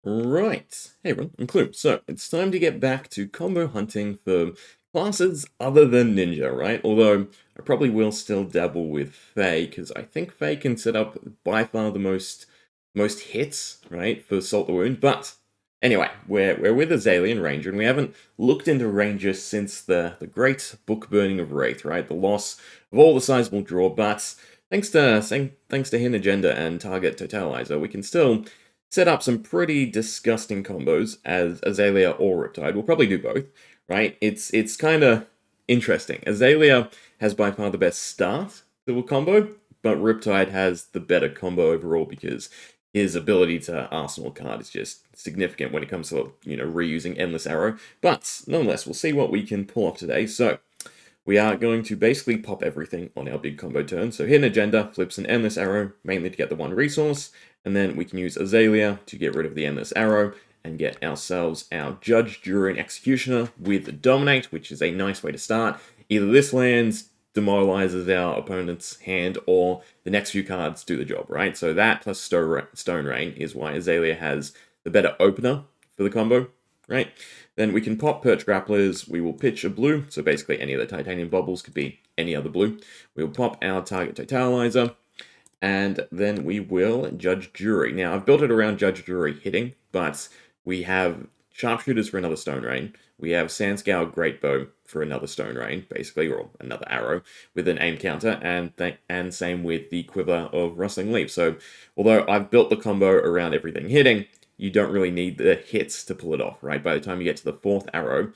Right. Hey everyone, I'm Klloo. So, it's time to get back to combo hunting for classes other than Ninja, right? Although, I probably will still dabble with Fae, because I think Fae can set up by far the most hits, right, for Salt the Wound. But, anyway, we're with Azalea and Ranger, and we haven't looked into Ranger since the great book burning of Rathe, right? The loss of all the sizable draw, but thanks to Hidden Agenda and Target Totalizer, we can still set up some pretty disgusting combos as Azalea or Riptide. We'll probably do both, right? It's kind of interesting. Azalea has by far the best start to a combo, but Riptide has the better combo overall because his ability to Arsenal card is just significant when it comes to, reusing Endless Arrow. But nonetheless, we'll see what we can pull off today. So, we are going to basically pop everything on our big combo turn. So Hidden Agenda flips an Endless Arrow, mainly to get the one resource, and then we can use Azalea to get rid of the Endless Arrow and get ourselves our Judge, Jury, and Executioner with Dominate, which is a nice way to start. Either this lands, demoralizes our opponent's hand, or the next few cards do the job, right? So that plus Stone Rain is why Azalea has the better opener for the combo, right? Then we can pop Perch Grapplers, we will pitch a blue, so basically any of the Titanium Bubbles could be any other blue. We'll pop our Target Totalizer, and then we will Judge Jury. Now, I've built it around Judge Jury hitting, but we have Sharpshooters for another Stone Rain. We have Sandscour Great Bow for another Stone Rain, basically, or another arrow with an aim counter, and same with the Quiver of Rustling Leaves. So, although I've built the combo around everything hitting, you don't really need the hits to pull it off, right? By the time you get to the fourth arrow,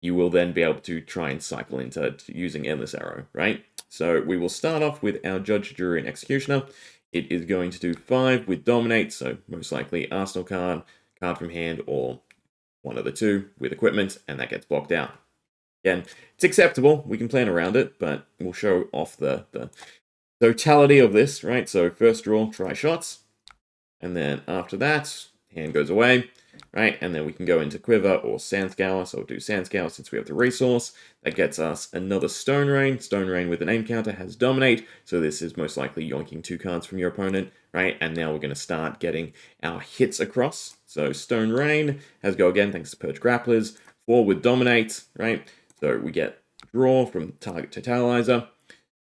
you will then be able to try and cycle into using Endless Arrow, right? So we will start off with our Judge, Jury, and Executioner. It is going to do 5 with Dominate, so most likely Arsenal card, card from hand, or one of the two with equipment, and that gets blocked out. Again, it's acceptable. We can plan around it, but we'll show off the totality of this, right? So first draw, try shots, and then after that, hand goes away, right? And then we can go into Quiver or Sandscour, so we'll do Sandscour since we have the resource. That gets us another Stone Rain. Stone Rain with an aim counter has Dominate, so this is most likely yoinking 2 cards from your opponent, right? And now we're going to start getting our hits across. So Stone Rain has go again, thanks to Perch Grapplers. 4 with Dominate, right? So we get draw from Target Totalizer,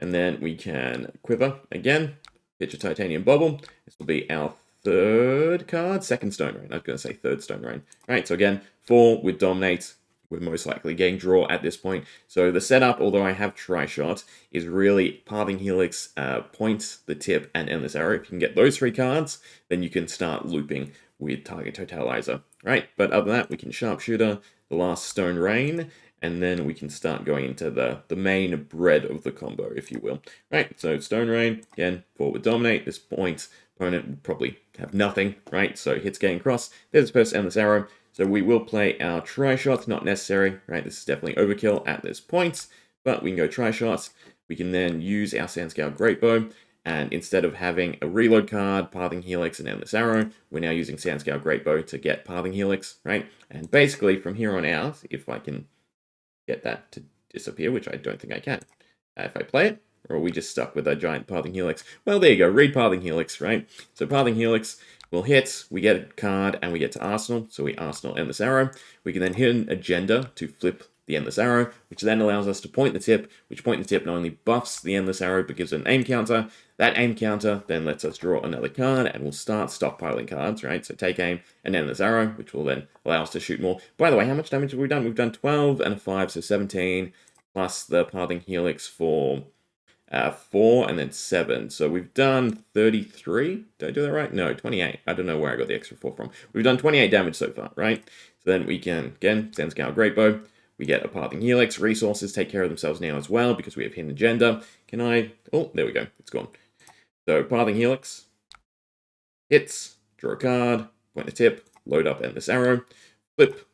and then we can Quiver again, pitch a Titanium Bubble. This will be our third card, second Stone Rain. I was going to say third Stone Rain. Right, so again, 4 with Dominate. We're most likely getting draw at this point. So the setup, although I have Tri-Shot, is really Pathing Helix, Point, the Tip, and Endless Arrow. If you can get those 3 cards, then you can start looping with Target Totalizer. Right, but other than that, we can Sharpshooter, the last Stone Rain, and then we can start going into the main bread of the combo, if you will. Right, so Stone Rain, again, 4 with Dominate. This point, opponent will probably have nothing, right? So hits getting across. There's the first Endless Arrow. So we will play our Tri-Shots, not necessary, right? This is definitely overkill at this point, but we can go Tri-Shots. We can then use our Sandscour Great Bow, and instead of having a reload card, Pathing Helix, and Endless Arrow, we're now using Sandscour Great Bow to get Pathing Helix, right? And basically, from here on out, if I can get that to disappear, which I don't think I can, if I play it, or are we just stuck with a giant Pathing Helix? Well, there you go, read Pathing Helix, right? So Pathing Helix will hit, we get a card, and we get to Arsenal, so we Arsenal Endless Arrow. We can then hit an Agenda to flip the Endless Arrow, which then allows us to point the tip, which point the tip not only buffs the Endless Arrow, but gives it an aim counter. That aim counter then lets us draw another card, and we'll start stockpiling cards, right? So take aim and Endless Arrow, which will then allow us to shoot more. By the way, how much damage have we done? We've done 12 and a 5, so 17, plus the Pathing Helix for 4 and then 7. So we've done 33. Did I do that right? No, 28. I don't know where I got the extra 4 from. We've done 28 damage so far, right? So then we can, again, Sandscour Great Bow. We get a Pathing Helix. Resources take care of themselves now as well because we have Hidden Agenda. Can I... Oh, there we go. It's gone. So Pathing Helix. Hits. Draw a card. Point the tip. Load up Endless Arrow. Flip.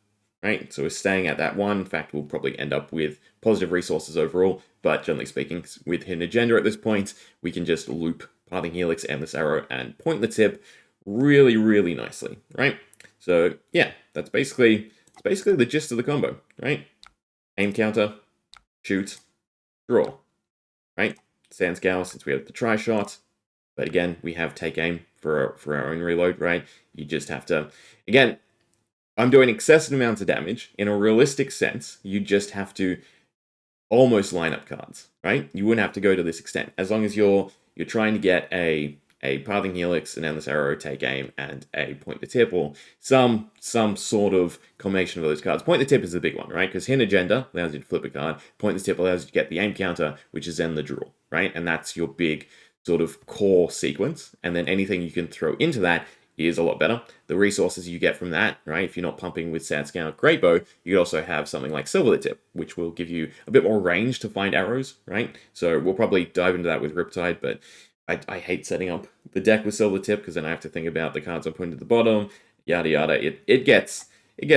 Right, so we're staying at that 1. In fact, we'll probably end up with positive resources overall, but generally speaking, with Hidden Agenda at this point, we can just loop Pathing Helix, Endless Arrow, and point the tip really, really nicely, right? So, yeah, that's basically the gist of the combo, right? Aim counter, shoot, draw, right? Sandscour, since we have the Tri-Shot, but again, we have take aim for our own reload, right? You just have to, again, I'm doing excessive amounts of damage. In a realistic sense, you just have to almost line up cards, right? You wouldn't have to go to this extent. As long as you're trying to get a Pathing Helix, an Endless Arrow, Take Aim, and a Point the Tip, or some sort of combination of those cards. Point the Tip is the big one, right? Because Hidden Agenda allows you to flip a card. Point the Tip allows you to get the aim counter, which is then the draw, right? And that's your big sort of core sequence. And then anything you can throw into that is a lot better. The resources you get from that, right? If you're not pumping with Sand Scout Great Bow, you could also have something like Silver the Tip, which will give you a bit more range to find arrows, right? So we'll probably dive into that with Riptide, but I hate setting up the deck with Silver Tip because then I have to think about the cards I'm putting at the bottom, yada yada. It gets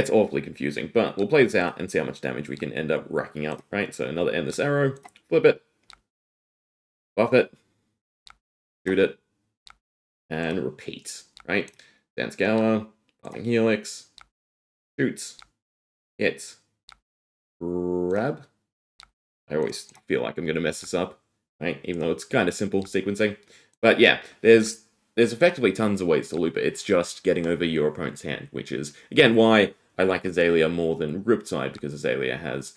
awfully confusing, but we'll play this out and see how much damage we can end up racking up, right? So another Endless Arrow, flip it, buff it, shoot it, and repeat, right? Dance Gower, Pathing Helix, shoots, hits, grab. I always feel like I'm going to mess this up, right? Even though it's kind of simple sequencing. But yeah, there's effectively tons of ways to loop it. It's just getting over your opponent's hand, which is, again, why I like Azalea more than Riptide, because Azalea has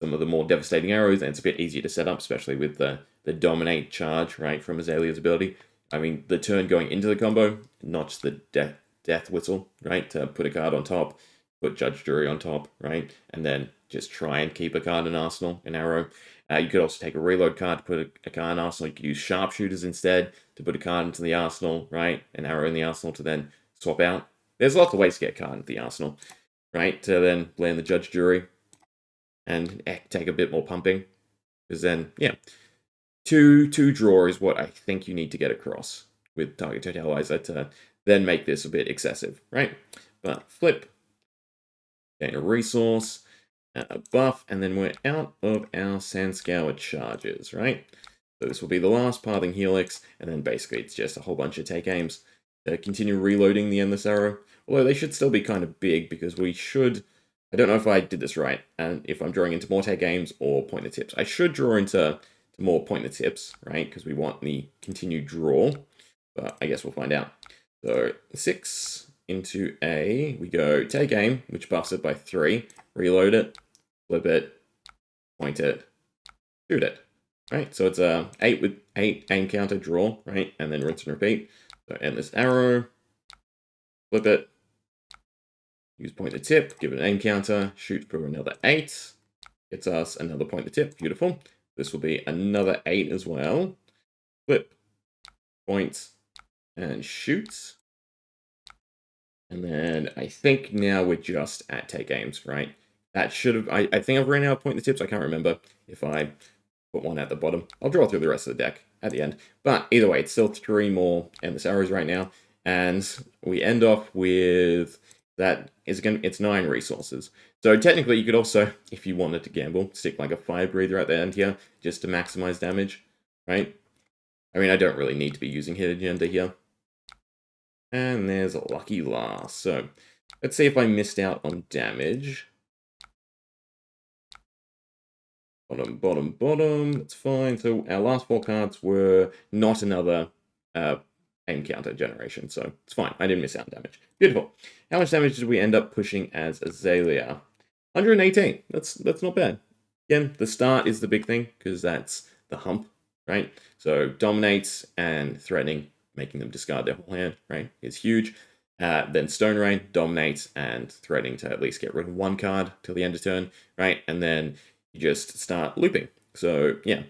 some of the more devastating arrows, and it's a bit easier to set up, especially with the Dominate charge, right, from Azalea's ability. I mean, the turn going into the combo, not just the death whistle, right, to put a card on top, put Judge Jury on top, right, and then just try and keep a card in Arsenal, an arrow. You could also take a reload card to put a card in Arsenal. You could use Sharpshooters instead to put a card into the Arsenal, right, an arrow in the Arsenal to then swap out. There's lots of ways to get a card into the Arsenal, right, to then land the Judge Jury and take a bit more pumping. Because then, yeah, two draw is what I think you need to get across with Target Totalizer to then make this a bit excessive, right? But flip, gain a resource, a buff, and then we're out of our Sand Scour charges, right? So this will be the last Pathing Helix, and then basically it's just a whole bunch of take aims to continue reloading the Endless Arrow. Although they should still be kind of big, because we should, I don't know if I did this right, and if I'm drawing into more take aims or point the tips. I should draw into more point the tips, right? Because we want the continued draw, but I guess we'll find out. So 6 into A, we go take aim, which buffs it by 3, reload it, flip it, point it, shoot it, right? So it's a 8 with 8 aim counter draw, right? And then rinse and repeat. So Endless Arrow, flip it, use point the tip, give it an aim counter, shoot for another 8, gets us another point the tip, beautiful. This will be another 8 as well. Flip, point, and shoot. And then I think now we're just at take aims, right? That should have, I think I've ran out of point the tips. I can't remember if I put one at the bottom. I'll draw through the rest of the deck at the end. But either way, it's still 3 more Endless Arrows right now. And we end off with that it's 9 resources. So technically you could also, if you wanted to gamble, stick like a Fire Breather at the end here, just to maximize damage, right? I mean, I don't really need to be using Hidden Agenda here. And there's a lucky last. So let's see if I missed out on damage. Bottom. That's fine. So our last 4 cards were not another aim counter generation. So it's fine. I didn't miss out on damage. Beautiful. How much damage did we end up pushing as Azalea? 118. That's not bad. Again, the start is the big thing because that's the hump, right? So dominates and threatening, making them discard their whole hand, right, is huge. Then Stone Rain dominates and threatening to at least get rid of 1 card till the end of turn, right? And then you just start looping. So yeah,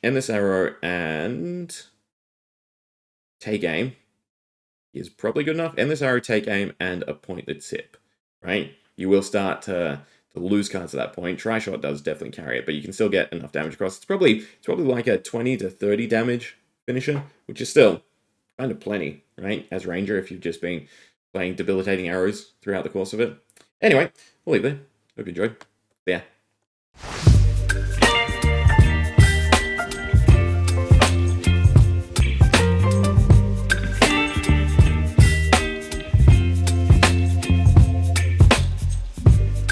Endless Arrow and take aim is probably good enough. Endless Arrow, take aim, and a point the tip, right? You will start to lose cards at that point. Tri-Shot does definitely carry it, but you can still get enough damage across. It's probably like a 20 to 30 damage finisher, which is still kind of plenty, right? As Ranger, if you've just been playing debilitating arrows throughout the course of it. Anyway, we'll leave it there. Hope you enjoyed. Yeah.